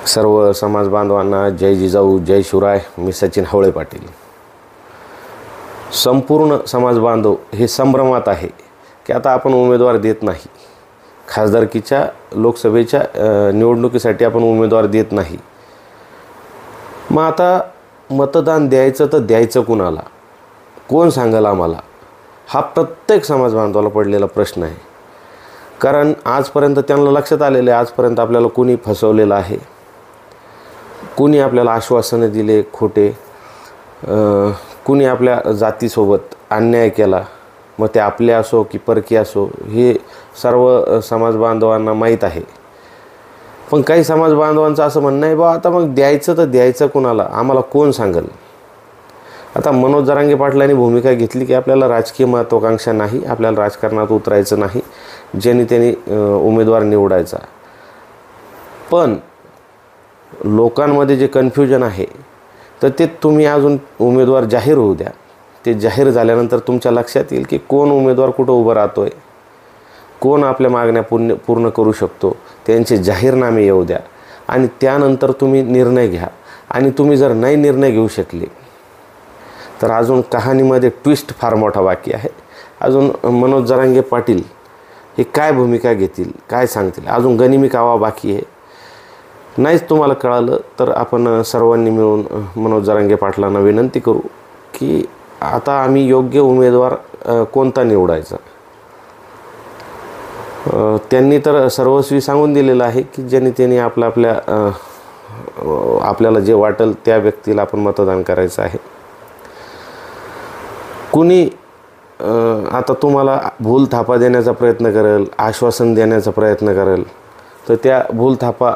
सर्व समाज बांधवांना जय जिजाऊ, जय शिवराय. मी सचिन हवळे पाटील. संपूर्ण समाज बांधव हे संभ्रमात आहे की आता आपण उमेदवार देत नाही. खासदारकीच्या लोकसभेच्या निवडणुकीसाठी आपण उमेदवार देत नाही. मग आता मतदान द्यायचं तर द्यायचं कुणाला, कोण सांगाल आम्हाला, हा प्रत्येक समाज बांधवाला पडलेला प्रश्न आहे. कारण आजपर्यंत त्यांना लक्षात आलेलं आहे, आजपर्यंत आपल्याला कोणी फसवलेलं आहे, कुणी आपल्याला आश्वासनं दिले खोटे, कुणी आपल्या जातीसोबत अन्याय केला, मग ते आपले असो की परकी असो, हे सर्व समाज बांधवांना माहीत आहे. पण काही समाज बांधवांचं असं म्हणणं आहे, बा आता मग द्यायचं तर द्यायचं कुणाला, आम्हाला कोण सांगेल. आता मनोज जरांगे पाटलांनी भूमिका घेतली की आपल्याला राजकीय महत्त्वाकांक्षा नाही, आपल्याला राजकारणात उतरायचं नाही, ज्यांनी त्यांनी उमेदवार निवडायचा. पण लोकांमध्ये जे कन्फ्युजन आहे तर ते तुम्ही अजून उमेदवार जाहीर होऊ द्या. ते जाहीर झाल्यानंतर तुमच्या लक्षात येईल की कोण उमेदवार कुठं उभं राहतो आहे, कोण आपल्या मागण्या पूर्ण करू शकतो, त्यांचे जाहीरनामे येऊ द्या आणि त्यानंतर तुम्ही निर्णय घ्या. आणि तुम्ही जर नाही निर्णय घेऊ शकले तर अजून कहाणीमध्ये ट्विस्ट फार मोठा बाकी आहे. अजून मनोज जरांगे पाटील हे काय भूमिका घेतील, काय सांगतील, अजून गनिमी कावा बाकी आहे. नाहीच तुम्हाला कळालं तर आपण सर्वांनी मिळून मनोज जरांगे पाटलांना विनंती करू की आता आम्ही योग्य उमेदवार कोणता निवडायचा. त्यांनी तर सर्वस्वी सांगून दिलेलं आहे की ज्यांनी त्यांनी आपल्याला जे वाटेल त्या व्यक्तीला आपण मतदान करायचं आहे. कुणी आता तुम्हाला भूल थापा देण्याचा प्रयत्न करेल, आश्वासन देण्याचा प्रयत्न करेल, तर त्या भूल थापा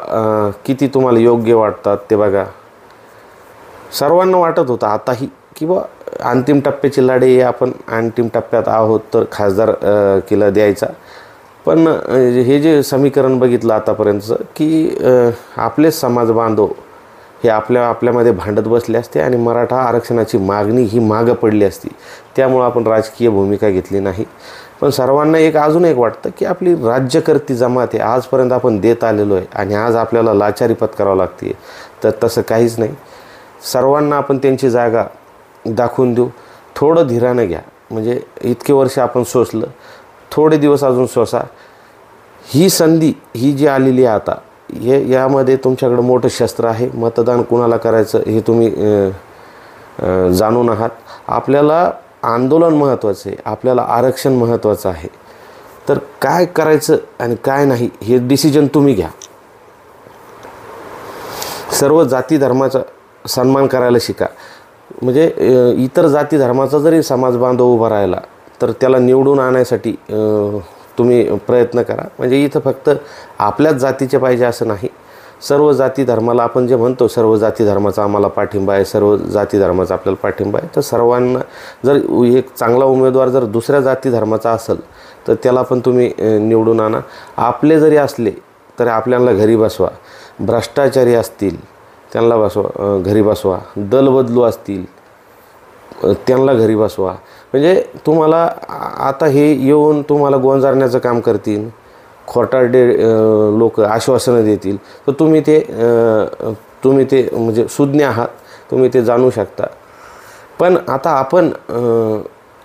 किती तुम्हाला योग्य वाटतात ते बघा. सर्वांना वाटत होतं आताही की बा अंतिम टप्प्याची लढाई, आपण अंतिम टप्प्यात आहोत तर खासदार केला द्यायचा. पण हे जे समीकरण बघितलं आतापर्यंतचं की आपलेच समाज बांधव हे आपल्यामध्ये भांडत बसले असते आणि मराठा आरक्षणाची मागणी ही मागं पडली असती. त्यामुळं आपण राजकीय भूमिका घेतली नाही. पण सर्वांना अजून एक वाटतं की आपली राज्यकर्ती जमात आहे, आजपर्यंत आपण देत आलेलो आहे आणि आज आपल्याला लाचारी पत्करावं लागते. तर तसं काहीच नाही. सर्वांना आपण त्यांची जागा दाखवून देऊ. थोडं धीरानं घ्या. म्हणजे इतके वर्ष आपण सोसलं, थोडे दिवस अजून सोसा. ही संधी ही जी आलेली आहे आता, यामध्ये तुमच्याकडं मोठं शस्त्र आहे. मतदान कुणाला करायचं हे तुम्ही जाणून आहात. आपल्याला आंदोलन महत्त्वाचं आहे, आपल्याला आरक्षण महत्त्वाचं आहे. तर काय करायचं आणि काय नाही हे डिसिजन तुम्ही घ्या. सर्व जाती धर्माचा सन्मान करायला शिका. म्हणजे इतर जाती धर्माचा जरी समाज बांधव उभा राहिला तर त्याला निवडून आणण्यासाठी तुम्ही प्रयत्न करा. म्हणजे इथं फक्त आपल्याच जातीचे पाहिजे असं नाही, सर्व जाती धर्माला आपण जे म्हणतो सर्व जाती धर्माचा आम्हाला पाठिंबा आहे, सर्व जाती धर्माचा आपल्याला पाठिंबा आहे. तर सर्वांना जर एक चांगला उमेदवार जर दुसऱ्या जाती धर्माचा असेल तर त्याला पण तुम्ही निवडून आणा. आपले जरी असले तर आपल्याला घरी बसवा. भ्रष्टाचारी असतील त्यांना घरी बसवा. दलबदलू असतील त्यांना घरी बसवा. म्हणजे तुम्हाला आता हे येऊन तुम्हाला गोंजारण्याचं काम करतील, खोटारडे लोक आश्वासनं देतील, तर तुम्ही ते म्हणजे सुज्ञ आहात, तुम्ही ते जाणू शकता. पण आता आपण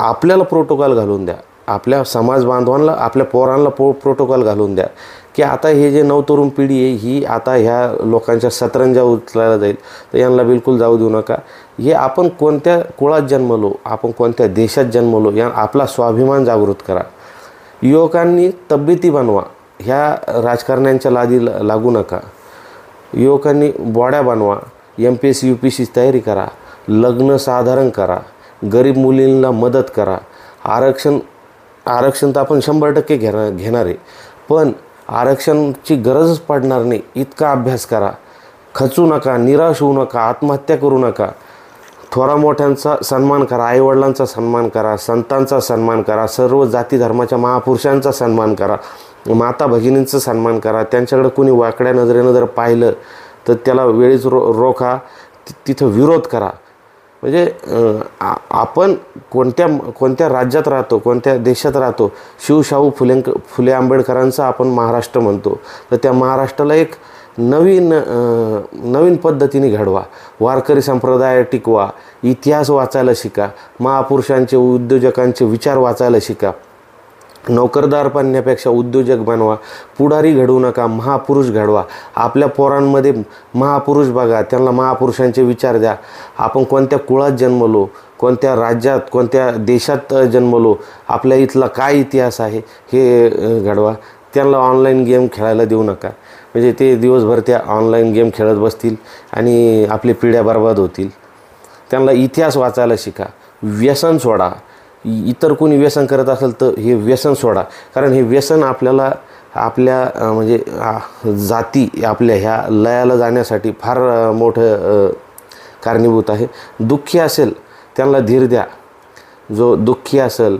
आपल्याला प्रोटोकॉल घालून द्या, आपल्या समाज बांधवांना, आपल्या पोरांना प्रोटोकॉल घालून द्या की आता हे जे नवतरुण पिढी आहे ही आता ह्या लोकांच्या सतरंजा उचलायला जाईल, तर यांना बिलकुल जाऊ देऊ नका. हे आपण कोणत्या कुळात जन्मलो, आपण कोणत्या देशात जन्मलो, या आपला स्वाभिमान जागृत करा. युवकांनी तब्येती बनवा, ह्या राजकारण्यांच्या लादी लागू नका. युवकांनी बॉड्या बनवा, MPSC UPSC तयारी करा, लग्न साधारण करा, गरीब मुलींना मदत करा. आरक्षण तर आपण 100% घेणार आहे, पण आरक्षणाची गरजच पडणार नाही इतका अभ्यास करा. खचू नका, निराश होऊ नका, आत्महत्या करू नका. थोरा मोठ्यांचा सन्मान करा, आईवडिलांचा सन्मान करा, संतांचा सन्मान करा, सर्व जाती धर्माच्या महापुरुषांचा सन्मान करा, माता भगिनींचा सन्मान करा. त्यांच्याकडे कोणी वाकड्या नजरेनं जर पाहिलं तर त्याला वेळीच रोखा, तिथं विरोध करा. म्हणजे आपण कोणत्या राज्यात राहतो, कोणत्या देशात राहतो, शिवशाहू फुले आंबेडकरांचा आपण महाराष्ट्र म्हणतो, तर त्या महाराष्ट्राला एक नवीन पद्धतीने घडवा, वारकरी संप्रदाय टिकवा, इतिहास वाचायला शिका, महापुरुषांचे उद्योजकांचे विचार वाचायला शिका, नोकरदार बनण्यापेक्षा उद्योजक बनवा, पुढारी घडवू नका, महापुरुष घडवा. आपल्या पोरांमध्ये महापुरुष बघा, त्यांना महापुरुषांचे विचार द्या. आपण कोणत्या कुळात जन्मलो, कोणत्या राज्यात, कोणत्या देशात जन्मलो, आपल्या इथला काय इतिहास आहे हे घडवा. त्यांना ऑनलाईन गेम खेळायला देऊ नका, म्हणजे ते दिवसभर त्या ऑनलाईन गेम खेळत बसतील आणि आपली पिढ्या बर्बाद होतील. त्यांना इतिहास वाचायला शिका. व्यसन सोडा. इतर कोणी व्यसन करत असेल तर हे व्यसन सोडा, कारण हे व्यसन आपल्याला आपल्या म्हणजे जाती आपल्या ह्या लयाला जाण्यासाठी फार मोठं कारणीभूत आहे. दुःखी असेल त्यांना धीर द्या. जो दुःखी असेल,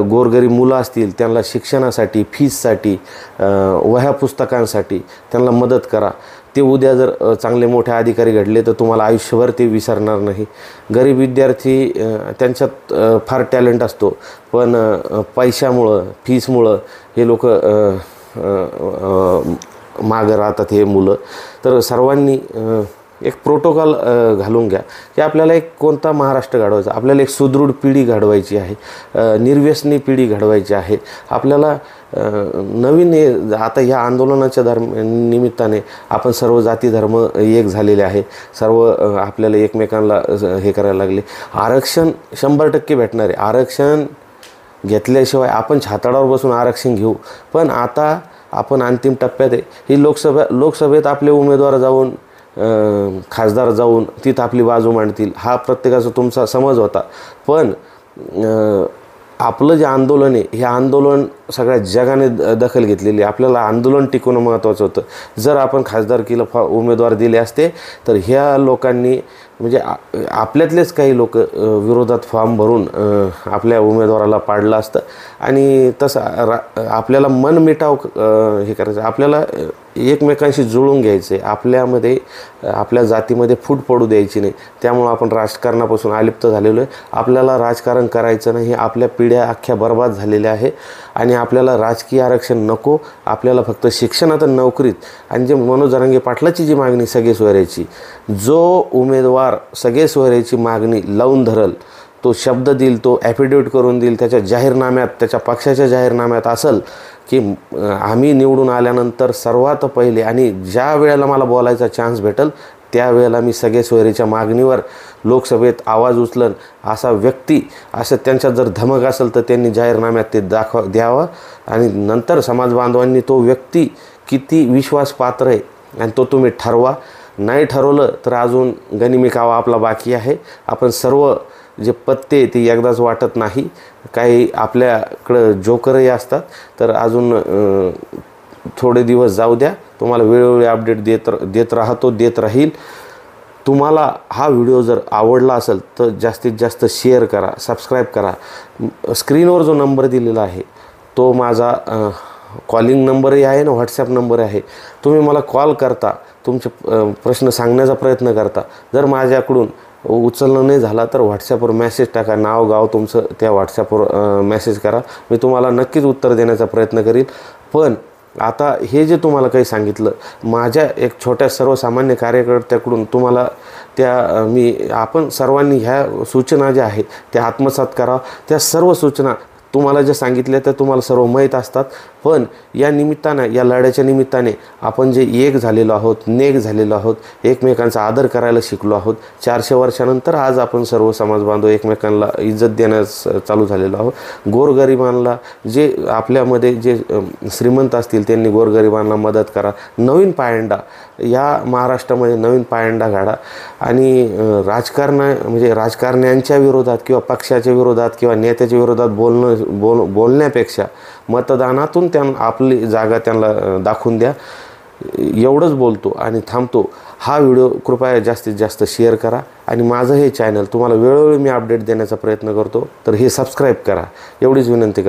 गोरगरीब मुलं असतील त्यांना शिक्षणासाठी, फीससाठी, वह्या पुस्तकांसाठी त्यांना मदत करा. ते उद्या जर चांगले मोठे अधिकारी घडले तर तुम्हाला आयुष्यभर ते विसरणार नाही. गरीब विद्यार्थी त्यांच्यात फार टॅलेंट असतो, पण पैशामुळं, फीसमुळं हे लोक मागं राहतात हे मुलं. तर सर्वांनी एक प्रोटोकॉल घालून घ्या की आपल्याला एक कोणता महाराष्ट्र घडवायचा, आपल्याला एक सुदृढ पिढी घडवायची आहे, निर्व्यसनी पिढी घडवायची आहे. आपल्याला नवीन आता ह्या आंदोलनाच्या निमित्ताने आपण सर्व जाती धर्म एक झालेले आहे. सर्व आपल्याला एकमेकांना हे करायला लागले. आरक्षण 100% भेटणार आहे. आरक्षण घेतल्याशिवाय आपण छाताडावर बसून आरक्षण घेऊ, पण आता आपण अंतिम टप्प्यात आहे. ही लोकसभेत आपले उमेदवार जाऊन, खासदार जाऊन तिथं आपली बाजू मांडतील, हा प्रत्येकाचा तुमचा समज होता. पण आपलं जे आंदोलन आहे हे आंदोलन सगळ्या जगाने दखल घेतलेली. आपल्याला आंदोलन टिकवणं महत्त्वाचं होतं. जर आपण खासदारकीला उमेदवार दिले असते तर ह्या लोकांनी म्हणजे आपल्यातलेच काही लोक विरोधात फॉर्म भरून आपल्या उमेदवाराला पाडलं असतं. आणि तसं आपल्याला मनमिटाव हे करायचं, आपल्याला एकमेकांशी जुळून घ्यायचं आहे. आपल्यामध्ये, आपल्या जातीमध्ये फूट पडू द्यायची नाही. त्यामुळं आपण राजकारणापासून अलिप्त झालेलो आहे. आपल्याला राजकारण करायचं नाही. आपल्या पिढ्या अख्ख्या बर्बाद झालेल्या आहे आणि आपल्याला राजकीय आरक्षण नको. आपल्याला फक्त शिक्षणात, नोकरीत, आणि जे मनोज जरांगे पाटलाची जी मागणी सगळे सोयऱ्याची, जो उमेदवार सगळे सोयऱ्याची मागणी लावून धरल, तो शब्द देईल, तो ॲफिडेविट करून देईल, त्याच्या जाहीरनाम्यात, त्याच्या पक्षाच्या जाहीरनाम्यात असेल की आम्ही निवडून आल्यानंतर सर्वात पहिले आणि ज्या वेळेला मला बोलायचा चान्स भेटेल त्यावेळेला मी सगळे सोयरीच्या मागणीवर लोकसभेत आवाज उचलन, असा व्यक्ती, असं त्यांच्यात जर धमक असेल तर त्यांनी जाहीरनाम्यात ते द्यावं. आणि नंतर समाज बांधवांनी तो व्यक्ती किती विश्वासपात्र आहे आणि तो तुम्ही ठरवा. नाही ठरवलं तर अजून गनिमी कावा आपला बाकी आहे. आपण सर्व जे पत्ते ते एकदाच वाटत नाही. काही आपल्याकडं जोकरही असतात. तर अजून थोडे दिवस जाऊ द्या. तुम्हाला वेळोवेळी अपडेट देत राहील. तुम्हाला हा व्हिडिओ जर आवडला असेल तर जास्तीत जास्त शेअर करा, सबस्क्राईब करा. स्क्रीनवर जो नंबर दिलेला आहे तो माझा कॉलिंग नंबरही आहे आणि व्हॉट्सॲप नंबर आहे. तुम्ही मला कॉल करता, तुमचे प्रश्न सांगण्याचा प्रयत्न करता. जर माझ्याकडून उचलणं नाही झाला तर व्हॉट्सॲपवर मेसेज टाका, नाव गाव तुमचं त्या व्हॉट्सॲपवर मेसेज करा. मी तुम्हाला नक्कीच उत्तर देण्याचा प्रयत्न करीन. पण आता हे जे तुम्हाला काही सांगितलं माझ्या एक छोट्या सर्वसामान्य कार्यकर्त्याकडून तुम्हाला आपण सर्वांनी ह्या सूचना ज्या आहेत त्या आत्मसात करा. त्या सर्व सूचना तुम्हाला ज्या सांगितल्या त्या तुम्हाला सर्व माहीत असतात. पण या निमित्तानं, या लढ्याच्या निमित्ताने आपण जे एक झालेलो आहोत, नेक झालेलो आहोत, एकमेकांचा आदर करायला शिकलो आहोत. 400 वर्षानंतर आज आपण सर्व समाज बांधव एकमेकांना इज्जत देण्यास चालू झालेलो आहोत. गोरगरिबांना, जे आपल्यामध्ये जे श्रीमंत असतील त्यांनी गोरगरिबांना मदत करा. नवीन पायंडा या महाराष्ट्रामध्ये नवीन पायंडा घाला. आणि राजकारण्यांच्या विरोधात किंवा पक्षाच्या विरोधात किंवा नेत्याच्या विरोधात बोलण्यापेक्षा मतदानातून आपली जागा त्यांना दाखवून द्या. एवढंच बोलतो आणि थांबतो. हा व्हिडिओ कृपया जास्तीत जास्त शेअर करा. आणि माझं हे चॅनल तुम्हाला वेळोवेळी मी अपडेट देण्याचा प्रयत्न करतो, तर हे सबस्क्राईब करा. एवढीच विनंती.